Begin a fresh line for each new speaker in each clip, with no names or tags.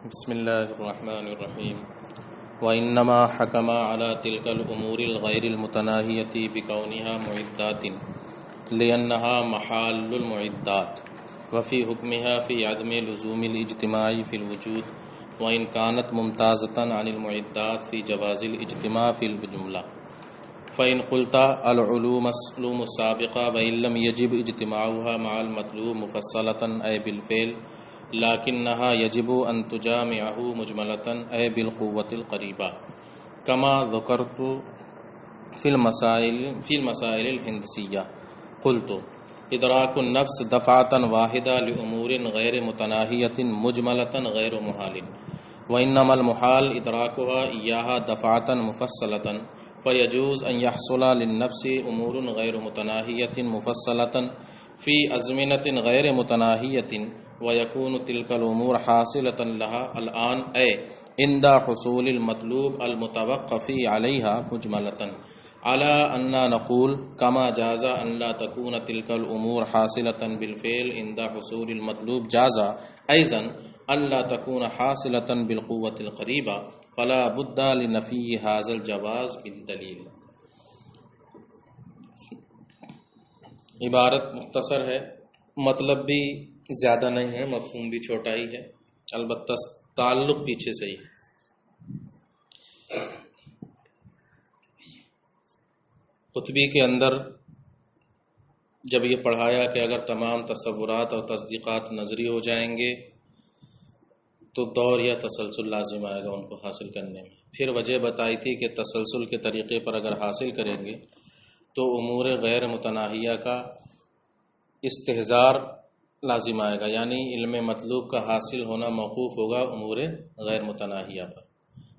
بسم الله الرحمن الرحيم وإنما حكم على تلك الأمور الغير المتناهية بكونها معدات لأنها محال المعدات وفي حكمها في عدم لزوم الاجتماع في الوجود وإن كانت ممتازة عن المعدات في جواز الاجتماع في الجملة فإن قلت العلوم السابقة وإن لم يجب اجتماعها مع المطلوب مفصلة أي بالفعل لكنها يجب أن تجامعه مجملة أي بالقوة القريبة كما ذكرت في المسائل الهندسية. قلت إدراك النفس دفعة واحدة لأمور غير متناهية مجملة غير محال وإنما المحال إدراكها إياها دفعة مفصلة فيجوز أن يحصل للنفس أمور غير متناهية مفصلة في أزمنة غير متناهية ويكون تلك الأمور حاصلة لها الآن أي عند حصول المطلوب المتوقف عليها مجملة على أن نقول كما جاز أن لا تكون تلك الأمور حاصلة بالفعل عند حصول المطلوب جاز أيضا أن لا تكون حاصلة بالقوة القريبة فلا بد لنفي هذا الجواز بالدلیل. عبارت مختصر ہے، مطلب بھی زیادہ نہیں ہے، مفہوم بھی چھوٹا ہی ہے، البتہ تعلق پیچھے سے ہی. قطبی کے اندر جب یہ پڑھایا کہ اگر تمام تصورات اور تصدیقات نظری ہو جائیں گے تو دور یا تسلسل لازم آئے گا ان کو حاصل کرنے میں. پھر وجہ بتائی تھی کہ تسلسل کے طریقے پر اگر حاصل کریں گے تو امور غیر متناہیہ کا استحضار لازم آئے گا، یعنی علم مطلوب کا حاصل ہونا موقوف ہوگا امور غیر متناہیہ پر.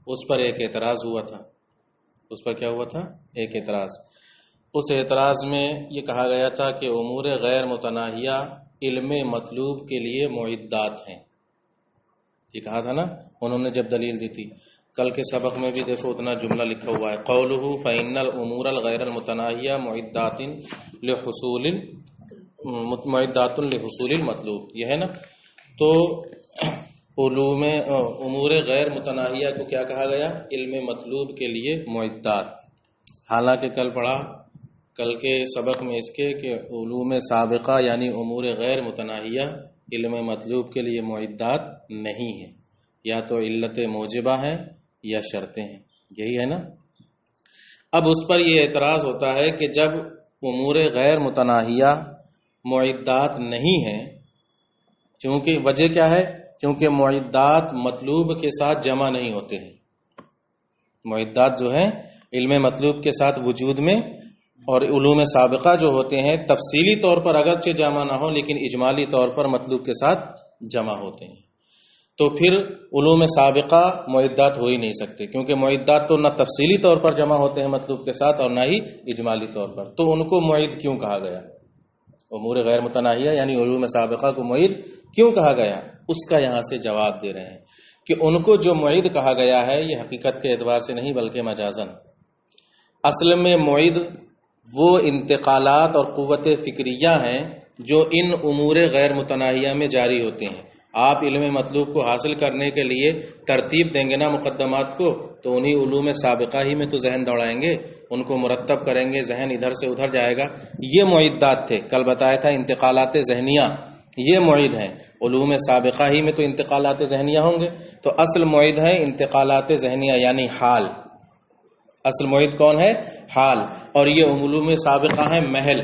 اس پر ایک اعتراض ہوا تھا. اس پر کیا ہوا تھا؟ ایک اعتراض. اس اعتراض میں یہ کہا گیا تھا کہ امور غیر متناہیہ علم مطلوب کے لیے معدات ہیں. یہ کہا تھا نا انہوں نے جب دلیل دی تھی. کل کے سبق میں بھی دیکھو اتنا جملہ لکھا ہوا ہے، قولہ فإن الامور الغیر المتناہیہ معدات لحصول المطلوب، یہ ہے نا. تو امور غیر متناہیہ کو کیا کہا گیا؟ علم مطلوب کے لیے معدات. حالانکہ کل کے سبق میں اس کے کہ علوم سابقہ یعنی امور غیر متناہیہ علم مطلوب کے لیے معدات نہیں ہیں، یا تو علت موجبہ ہیں یا شرطیں ہیں، یہی ہے نا. اب اس پر یہ اعتراض ہوتا ہے کہ جب امور غیر متناہیہ معدات نہیں ہیں، چونکہ وجہ کیا ہے؟ کیونکہ معدات مطلوب کے ساتھ جمع نہیں ہوتے ہیں. معدات جو ہیں علم مطلوب کے ساتھ وجود میں، اور علوم سابقہ جو ہوتے ہیں تفصیلی طور پر اگرچہ جمع نہ ہو لیکن اجمالی طور پر مطلوب کے ساتھ جمع ہوتے ہیں. تو پھر علوم سابقہ معدات ہو ہی نہیں سکتے، کیونکہ معدات تو نہ تفصیلی طور پر جمع ہوتے ہیں مطلوب کے ساتھ اور نہ ہی اجمالی طور پر. تو ان کو معد کیوں کہا گیا؟ امور غیر متناہیہ یعنی علوم سابقہ کو معد کیوں کہا گیا؟ اس کا یہاں سے جواب دے رہے ہیں کہ ان کو جو معد کہا گیا ہے یہ حقیقت کے اعتبار سے نہیں بلکہ مجازن. اصل میں معد وہ انتقالات اور قوت فکریہ ہیں جو ان امور غیر متناہیہ میں جاری ہوتے ہیں. آپ علم مطلوب کو حاصل کرنے کے لیے ترتیب دیں گے نا مقدمات کو، تو انہی علوم سابقہ ہی میں تو ذہن دوڑائیں گے، ان کو مرتب کریں گے، ذہن ادھر سے ادھر جائے گا. یہ معدات تھے. کل بتایا تھا انتقالات ذہنیہ یہ معد ہیں. علوم سابقہ ہی میں تو انتقالات ذہنیہ ہوں گے. تو اصل معد ہے انتقالات ذہنیہ یعنی حال. اصل معد کون ہے؟ حال. اور یہ علوم سابقہ ہیں محل.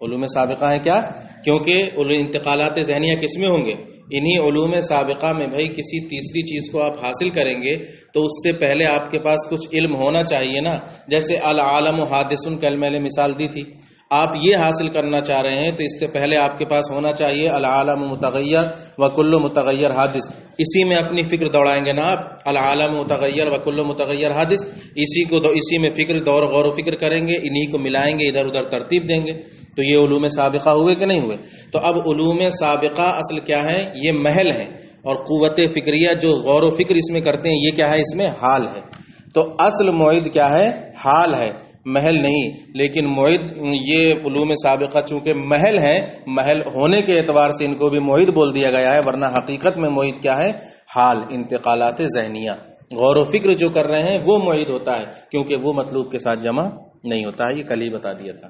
علوم سابقہ ہیں کیا؟ کیونکہ انتقالات ذہنیہ کس میں ہوں گے؟ انہی علوم سابقہ میں. بھائی کسی تیسری چیز کو آپ حاصل کریں گے تو اس سے پہلے آپ کے پاس کچھ علم ہونا چاہیے نا. جیسے العالم حادث کل میں نے مثال دی تھی. آپ یہ حاصل کرنا چاہ رہے ہیں تو اس سے پہلے آپ کے پاس ہونا چاہیے العالم متغیر وکل متغیر حادث. اسی میں اپنی فکر دوڑائیں گے نا آپ، العالم متغیر وکل متغیر حادث. اسی میں فکر غور و فکر کریں گے، انہی کو ملائیں گے، ادھر ادھر ترتیب دیں گے. تو یہ علوم سابقہ ہوئے کہ نہیں ہوئے؟ تو اب علوم سابقہ اصل کیا ہے؟ یہ محل ہیں. اور قوت فکریہ جو غور و فکر اس میں کرتے ہیں یہ کیا ہے؟ اس میں حال ہے. تو اصل معد کیا ہے؟ حال ہے. محل نہیں، لیکن معید یہ علوم سابقہ چونکہ محل ہیں، محل ہونے کے اعتبار سے ان کو بھی معید بول دیا گیا ہے، ورنہ حقیقت میں معید کیا ہے؟ حال، انتقالات ذہنیہ، غور و فکر جو کر رہے ہیں وہ معید ہوتا ہے، کیونکہ وہ مطلوب کے ساتھ جمع نہیں ہوتا ہے، یہ کل ہی بتا دیا تھا۔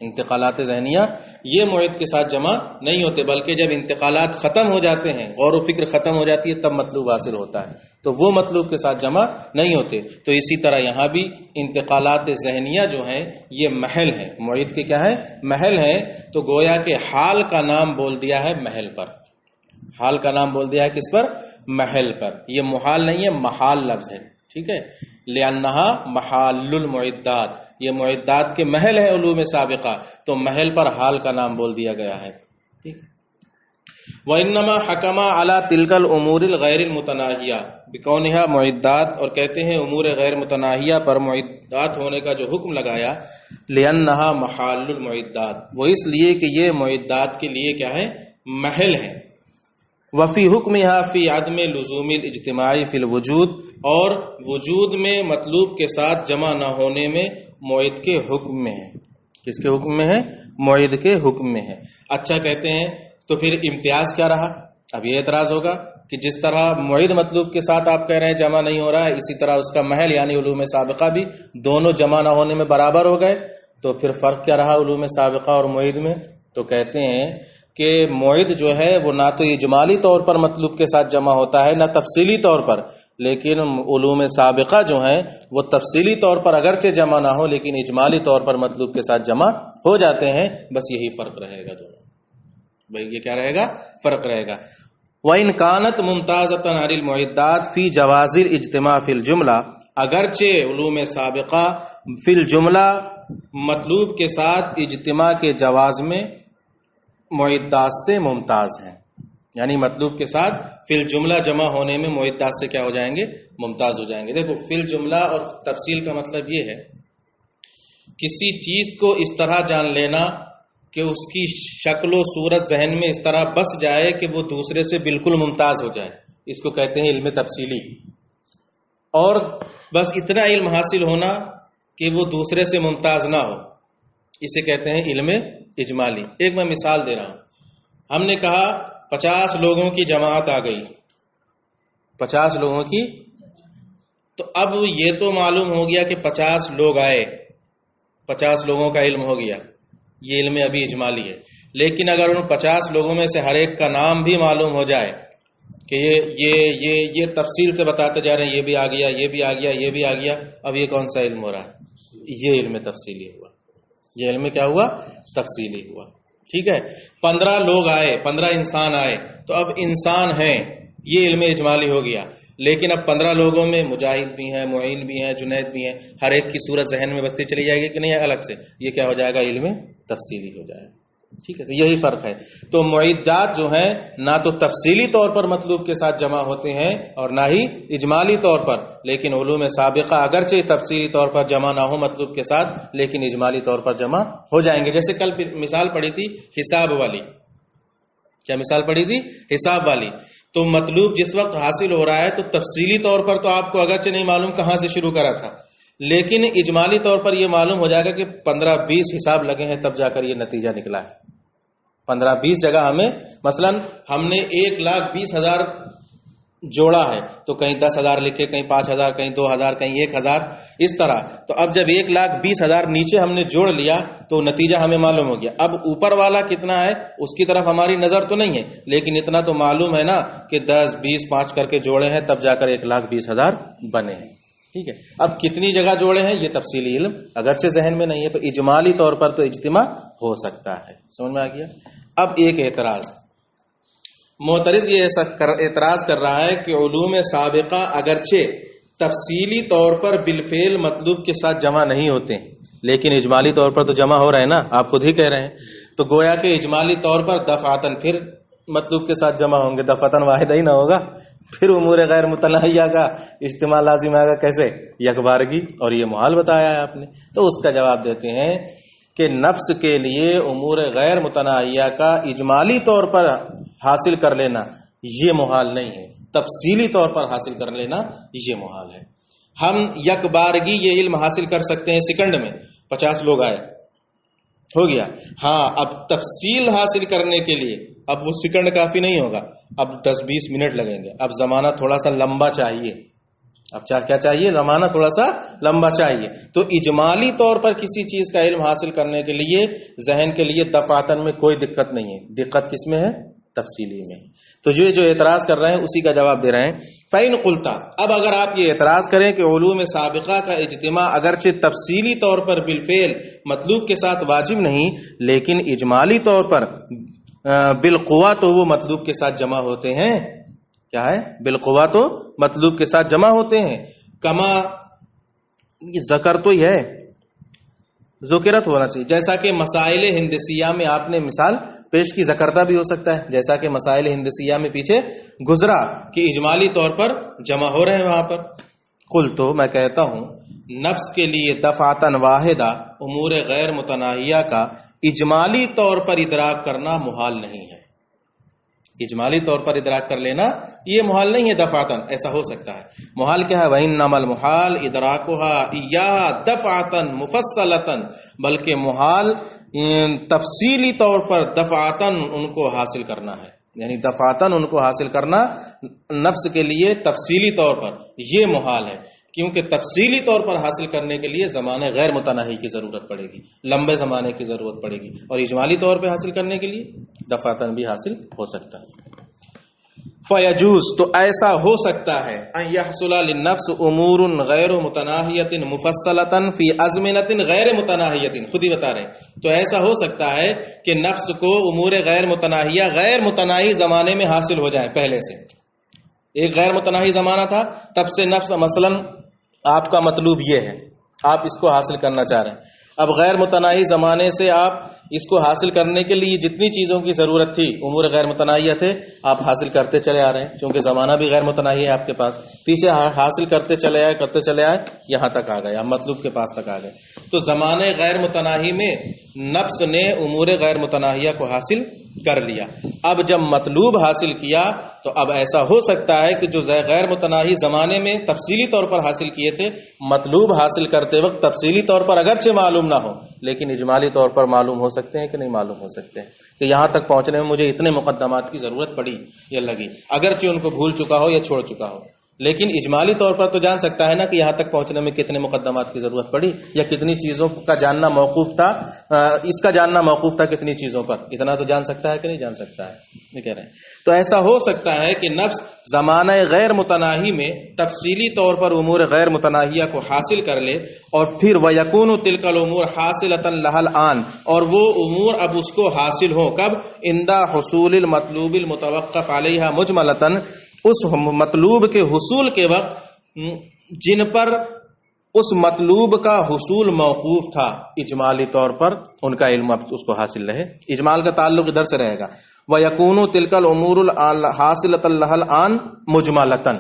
انتقالات ذہنیہ یہ معید کے ساتھ جمع نہیں ہوتے، بلکہ جب انتقالات ختم ہو جاتے ہیں، غور و فکر ختم ہو جاتی ہے، تب مطلوب حاصل ہوتا ہے، تو وہ مطلوب کے ساتھ جمع نہیں ہوتے۔ تو اسی طرح یہاں بھی انتقالات ذہنیہ جو ہیں یہ محل ہیں، معید کے کیا ہے؟ محل ہیں، تو گویا کہ حال کا نام بول دیا ہے محل پر، حال کا نام بول دیا ہے کس پر؟ محل پر۔ یہ محال نہیں ہے، محال لفظ ہے، ٹھیک ہے، لأنہا محال المعدات، یہ معدات کے محل ہے علوم سابقہ، تو محل پر حال کا نام بول دیا گیا ہے، ٹھیک ہے۔ وَإِنَّمَا حَكَمَ عَلَى تِلْكَ الْأُمُورِ الْغَيْرِ الْمُتَنَاهِيَةِ بِكَوْنِهَا معدات، اور کہتے ہیں امور غیر متناہیہ پر معدات ہونے کا جو حکم لگایا، لأنها محال المعدات، وہ اس لیے کہ یہ معدات کے لیے کیا ہے؟ محل ہے۔ وفی حکمها فی عدم لزوم الاجتماع فی الوجود، اور وجود میں مطلوب کے ساتھ جمع نہ ہونے میں معید کے حکم میں ہے۔ کس کے حکم میں ہے؟ معید کے حکم میں ہے۔ اچھا، کہتے ہیں تو پھر امتیاز کیا رہا؟ اب یہ اعتراض ہوگا کہ جس طرح معید مطلوب کے ساتھ آپ کہہ رہے ہیں جمع نہیں ہو رہا ہے، اسی طرح اس کا محل یعنی علوم سابقہ بھی دونوں جمع نہ ہونے میں برابر ہو گئے، تو پھر فرق کیا رہا علوم سابقہ اور معید میں؟ تو کہتے ہیں کہ معید جو ہے وہ نہ تو اجمالی طور پر مطلوب کے ساتھ جمع ہوتا ہے، نہ تفصیلی طور پر، لیکن علوم سابقہ جو ہیں وہ تفصیلی طور پر اگرچہ جمع نہ ہو لیکن اجمالی طور پر مطلوب کے ساتھ جمع ہو جاتے ہیں، بس یہی فرق رہے گا دونوں۔ بھائی یہ کیا رہے گا؟ فرق رہے گا۔ وَإِنْ كَانَتْ مُمْتَازَةً عَنِ الْمُعِدَّاتِ فِي جَوَازِ الْاجْتِمَاعِ فِي الْجُمْلَةِ، اگرچہ علوم سابقہ فی الجملہ مطلوب کے ساتھ اجتماع کے جواز میں معدات سے ممتاز ہیں، یعنی مطلوب کے ساتھ فی الجملہ جمع ہونے میں معدات سے کیا ہو جائیں گے؟ ممتاز ہو جائیں گے۔ دیکھو، فی الجملہ اور تفصیل کا مطلب یہ ہے کسی چیز کو اس طرح جان لینا کہ اس کی شکل و صورت ذہن میں اس طرح بس جائے کہ وہ دوسرے سے بالکل ممتاز ہو جائے، اس کو کہتے ہیں علم تفصیلی۔ اور بس اتنا علم حاصل ہونا کہ وہ دوسرے سے ممتاز نہ ہو، اسے کہتے ہیں علم اجمالی۔ ایک میں مثال دے رہا ہوں، ہم نے کہا 50 لوگوں کی جماعت آ گئی، 50 لوگوں کی، تو اب یہ تو معلوم ہو گیا کہ 50 لوگ آئے، 50 لوگوں کا علم ہو گیا، یہ علم ابھی اجمالی ہے۔ لیکن اگر ان 50 لوگوں میں سے ہر ایک کا نام بھی معلوم ہو جائے کہ یہ تفصیل سے بتاتے جا رہے ہیں، یہ بھی آ گیا، یہ بھی آ گیا، یہ بھی آ گیا، اب یہ کون سا علم ہو رہا ہے؟ یہ علم تفصیلی ہوا، یہ علم کیا ہوا؟ تفصیلی ہوا، ٹھیک ہے۔ 15 لوگ آئے، 15 انسان آئے، تو اب انسان ہیں، یہ علم اجمالی ہو گیا۔ لیکن اب 15 لوگوں میں مجاہد بھی ہیں، معین بھی ہیں، جنید بھی ہیں، ہر ایک کی صورت ذہن میں بستی چلی جائے گی کہ نہیں الگ سے؟ یہ کیا ہو جائے گا؟ علم تفصیلی ہو جائے گا، ٹھیک ہے۔ تو یہی فرق ہے۔ تو معدات جو ہیں نہ تو تفصیلی طور پر مطلوب کے ساتھ جمع ہوتے ہیں اور نہ ہی اجمالی طور پر، لیکن علوم سابقہ اگرچہ تفصیلی طور پر جمع نہ ہو مطلوب کے ساتھ لیکن اجمالی طور پر جمع ہو جائیں گے۔ جیسے کل مثال پڑھی تھی حساب والی، کیا مثال پڑھی تھی؟ حساب والی۔ تو مطلوب جس وقت حاصل ہو رہا ہے تو تفصیلی طور پر تو آپ کو اگرچہ نہیں معلوم کہاں سے شروع کرا تھا، لیکن اجمالی طور پر یہ معلوم ہو جائے گا کہ 15-20 حساب لگے ہیں تب جا کر یہ نتیجہ نکلا ہے۔ 15-20 جگہ ہمیں، مثلا ہم نے 1,20,000 جوڑا ہے تو کہیں 10,000 لکھے، کہیں 5,000، کہیں 2,000، کہیں 1,000، اس طرح۔ تو اب جب 1,20,000 نیچے ہم نے جوڑ لیا تو نتیجہ ہمیں معلوم ہو گیا۔ اب اوپر والا کتنا ہے اس کی طرف ہماری نظر تو نہیں ہے، لیکن اتنا تو معلوم ہے نا کہ 10، 20، 5 کر کے جوڑے ہیں تب جا کر 1,20,000 بنے ہیں، ٹھیک ہے۔ اب کتنی جگہ جوڑے ہیں یہ تفصیلی علم اگرچہ ذہن میں نہیں ہے، تو اجمالی طور پر تو اجتماع ہو سکتا ہے۔ سمجھ میں آ گیا؟ اب ایک اعتراض، معترض یہ اعتراض کر رہا ہے کہ علوم سابقہ اگرچہ تفصیلی طور پر بالفعل مطلوب کے ساتھ جمع نہیں ہوتے لیکن اجمالی طور پر تو جمع ہو رہے ہیں نا، آپ خود ہی کہہ رہے ہیں۔ تو گویا کہ اجمالی طور پر دفعتاً پھر مطلوب کے ساتھ جمع ہوں گے، دفعتاً واحدہ ہی نہ ہوگا، پھر امور غیر متناہیہ کا اجتماع لازم آئے گا، کیسے؟ یکبارگی، اور یہ محال بتایا ہے آپ نے۔ تو اس کا جواب دیتے ہیں کہ نفس کے لیے امور غیر متناہیہ کا اجمالی طور پر حاصل کر لینا یہ محال نہیں ہے، تفصیلی طور پر حاصل کر لینا یہ محال ہے۔ ہم یک بارگی یہ علم حاصل کر سکتے ہیں سیکنڈ میں، 50 لوگ آئے ہو گیا. ہاں اب تفصیل حاصل کرنے کے لیے اب وہ سیکنڈ کافی نہیں ہوگا، اب 10-20 منٹ لگیں گے. اب زمانہ تھوڑا سا لمبا چاہیے. اب کیا چاہیے؟ زمانہ تھوڑا سا لمبا چاہیے. تو اجمالی طور پر کسی چیز کا علم حاصل کرنے کے لیے ذہن کے لیے دفعتاً میں کوئی دقت نہیں ہے. دقت کس میں ہے؟ تفصیلی میں. تو جو اعتراض کر رہے ہیں اسی کا جواب دے رہے ہیں. فَإِنْ قُلْتَ، اب اگر آپ یہ اعتراض کریں کہ علوم سابقہ کا اجتماع اگرچہ تفصیلی طور پر بالفعل مطلوب کے ساتھ واجب نہیں، لیکن اجمالی طور پر بالقوا تو وہ مطلوب کے ساتھ جمع ہوتے ہیں. کیا ہے؟ بالقوا تو مطلوب کے ساتھ جمع ہوتے ہیں. کما ذکر تو یہ ہے، ذکرت ہونا چاہیے، جیسا کہ مسائل ہندسیہ میں آپ نے مثال پیش کی. ذکرتا بھی ہو سکتا ہے، جیسا کہ مسائل ہندسیہ میں پیچھے گزرا کہ اجمالی طور پر جمع ہو رہے ہیں وہاں پر. قل تو میں کہتا ہوں نفس کے لیے دفعتاً واحدہ امور غیر متناہیہ کا اجمالی طور پر ادراک کرنا محال نہیں ہے. اجمالی طور پر ادراک کر لینا یہ محال نہیں ہے دفعتاً، ایسا ہو سکتا ہے. محال کیا ہے؟ وَإِنَّمَا الْمُحَالُ إِدْرَاكُهَا إِيَّاهَا دَفْعَةً مُفَصَّلَةً، بلکہ محال تفصیلی طور پر دفعتاً ان کو حاصل کرنا ہے. یعنی دفعتاً ان کو حاصل کرنا نفس کے لیے تفصیلی طور پر یہ محال ہے، کیونکہ تفصیلی طور پر حاصل کرنے کے لیے زمانے غیر متناہی کی ضرورت پڑے گی، لمبے زمانے کی ضرورت پڑے گی. اور اجمالی طور پہ حاصل کرنے کے لیے دفعتاً بھی حاصل ہو سکتا ہے. فیجوز، تو ایسا ہو سکتا ہے، ان یحصل للنفس امور غیر متناہیۃ مفصلۃ فی ازمنۃ غیر متناہیۃ. خود ہی بتا رہے ہیں. تو ایسا ہو سکتا ہے کہ نفس کو امور غیر متناہیہ غیر متناہی زمانے میں حاصل ہو جائیں پہلے سے. ایک غیر متناہی زمانہ تھا، تب سے نفس مثلا آپ کا مطلوب یہ ہے، آپ اس کو حاصل کرنا چاہ رہے ہیں. اب غیر متناہی زمانے سے آپ اس کو حاصل کرنے کے لیے جتنی چیزوں کی ضرورت تھی امور غیر متناہیہ تھے، آپ حاصل کرتے چلے آ رہے ہیں. چونکہ زمانہ بھی غیر متناہی ہے آپ کے پاس، پیچھے حاصل کرتے چلے آئے یہاں تک آ گئے، آپ مطلوب کے پاس تک آ گئے. تو زمانے غیر متناہی میں نفس نے امور غیر متناہیہ کو حاصل کر لیا. اب جب مطلوب حاصل کیا تو اب ایسا ہو سکتا ہے کہ جو غیر متناہی زمانے میں تفصیلی طور پر حاصل کیے تھے، مطلوب حاصل کرتے وقت تفصیلی طور پر اگرچہ معلوم نہ ہو لیکن اجمالی طور پر معلوم ہو سکتے ہیں کہ نہیں معلوم ہو سکتے ہیں کہ یہاں تک پہنچنے میں مجھے اتنے مقدمات کی ضرورت پڑی یا لگی، اگرچہ ان کو بھول چکا ہو یا چھوڑ چکا ہو. لیکن اجمالی طور پر تو جان سکتا ہے نا کہ یہاں تک پہنچنے میں کتنے مقدمات کی ضرورت پڑی یا کتنی چیزوں کا جاننا موقوف تھا، اس کا جاننا موقوف تھا کتنی چیزوں پر. اتنا تو جان سکتا ہے کہ نہیں جان سکتا ہے، یہ کہہ رہے ہیں. تو ایسا ہو سکتا ہے کہ نفس زمانہ غیر متناہی میں تفصیلی طور پر امور غیر متناہیہ کو حاصل کر لے، اور پھر وَيَكُونُ تِلْكَ الْأُمُورُ حَاصِلَةً لَهَا الْآن، اور وہ امور اب اس کو حاصل ہوں کب؟ عند حصول المطلوب المتوقف علیہ مجملۃ، اس مطلوب کے حصول کے وقت جن پر اس مطلوب کا حصول موقوف تھا اجمالی طور پر ان کا علم اب اس کو حاصل رہے. اجمال کا تعلق ادھر سے رہے گا. وَيَكُونُ تِلْكَ الْأُمُورُ الْحَاصِلَةَ لَهَا الْآن مُجْمَلَةً.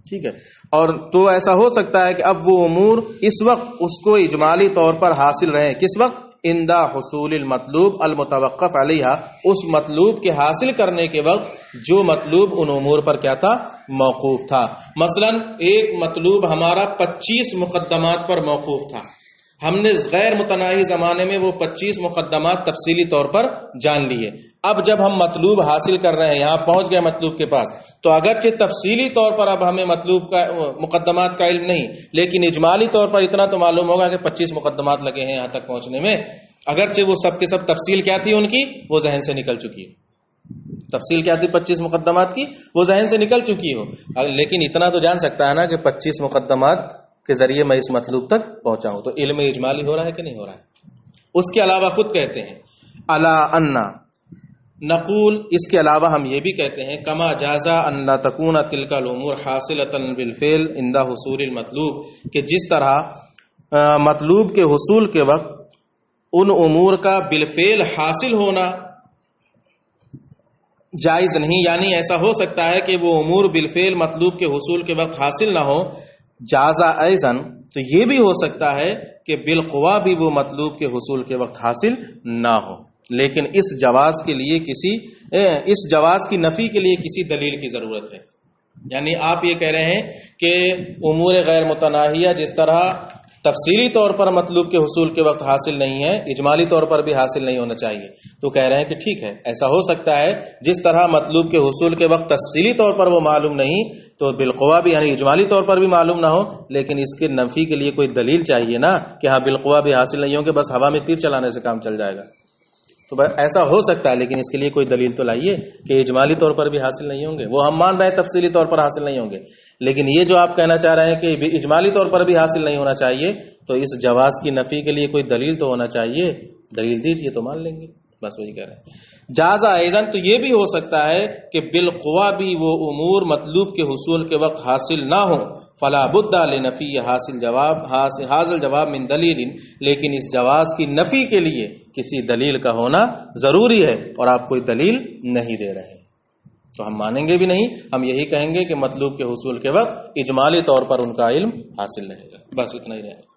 ٹھیک ہے. اور تو ایسا ہو سکتا ہے کہ اب وہ امور اس وقت اس کو اجمالی طور پر حاصل رہے. کس وقت؟ عند حصول المطلوب المتوقف علیہ، اس مطلوب کے حاصل کرنے کے وقت جو مطلوب ان امور پر کیا تھا؟ موقوف تھا. مثلا ایک مطلوب ہمارا 25 مقدمات پر موقوف تھا، ہم نے غیر متناہی زمانے میں وہ 25 مقدمات تفصیلی طور پر جان لیے. اب جب ہم مطلوب حاصل کر رہے ہیں، یہاں پہنچ گئے مطلوب کے پاس، تو اگرچہ تفصیلی طور پر اب ہمیں مطلوب کا مقدمات کا علم نہیں، لیکن اجمالی طور پر اتنا تو معلوم ہوگا کہ 25 مقدمات لگے ہیں یہاں تک پہنچنے میں. اگرچہ وہ سب کے سب تفصیل کیا تھی ان کی، وہ ذہن سے نکل چکی ہے. تفصیل کیا تھی 25 مقدمات کی، وہ ذہن سے نکل چکی ہو، لیکن اتنا تو جان سکتا ہے نا کہ 25 مقدمات کے ذریعے میں اس مطلوب تک پہنچا ہوں. تو علم اجمالی ہو رہا ہے کہ نہیں ہو رہا ہے؟ اس کے علاوہ خود کہتے ہیں الا انا نقول، اس کے علاوہ ہم یہ بھی کہتے ہیں کما جازا ان لا تکون تلک الامور حاصلۃ بالفعل عند حصول المطلوب، کہ جس طرح مطلوب کے حصول کے وقت ان امور کا بالفعل حاصل ہونا جائز نہیں، یعنی ایسا ہو سکتا ہے کہ وہ امور بالفعل مطلوب کے حصول کے وقت حاصل نہ ہو. جازا ایزن، تو یہ بھی ہو سکتا ہے کہ بالقوا بھی وہ مطلوب کے حصول کے وقت حاصل نہ ہو، لیکن اس جواز کے لیے اس جواز کی نفی کے لیے کسی دلیل کی ضرورت ہے. یعنی آپ یہ کہہ رہے ہیں کہ امور غیر متناہیہ جس طرح تفصیلی طور پر مطلوب کے حصول کے وقت حاصل نہیں ہے، اجمالی طور پر بھی حاصل نہیں ہونا چاہیے. تو کہہ رہے ہیں کہ ٹھیک ہے، ایسا ہو سکتا ہے جس طرح مطلوب کے حصول کے وقت تفصیلی طور پر وہ معلوم نہیں تو بالقوا بھی یعنی اجمالی طور پر بھی معلوم نہ ہو، لیکن اس کے نفی کے لیے کوئی دلیل چاہیے نا کہ ہاں بالقوا بھی حاصل نہیں ہوں گے، بس ہوا میں تیر چلانے سے کام چل جائے گا. تو ایسا ہو سکتا ہے، لیکن اس کے لیے کوئی دلیل تو لائیے کہ اجمالی طور پر بھی حاصل نہیں ہوں گے. وہ ہم مان رہے ہیں تفصیلی طور پر حاصل نہیں ہوں گے، لیکن یہ جو آپ کہنا چاہ رہے ہیں کہ اجمالی طور پر بھی حاصل نہیں ہونا چاہیے، تو اس جواز کی نفی کے لیے کوئی دلیل تو ہونا چاہیے. دلیل دیجیے تو مان لیں گے. بس وہی کہہ رہے ہیں. جازا ایزن، تو یہ بھی ہو سکتا ہے کہ بالقوا بھی وہ امور مطلوب کے حصول کے وقت حاصل نہ ہوں. فلا بد لنفی حاصل جواب من دلیل، لیکن اس جواز کی نفی کے لیے کسی دلیل کا ہونا ضروری ہے، اور آپ کوئی دلیل نہیں دے رہے ہیں تو ہم مانیں گے بھی نہیں. ہم یہی کہیں گے کہ مطلوب کے حصول کے وقت اجمالی طور پر ان کا علم حاصل رہے گا. بس اتنا ہی رہے گا.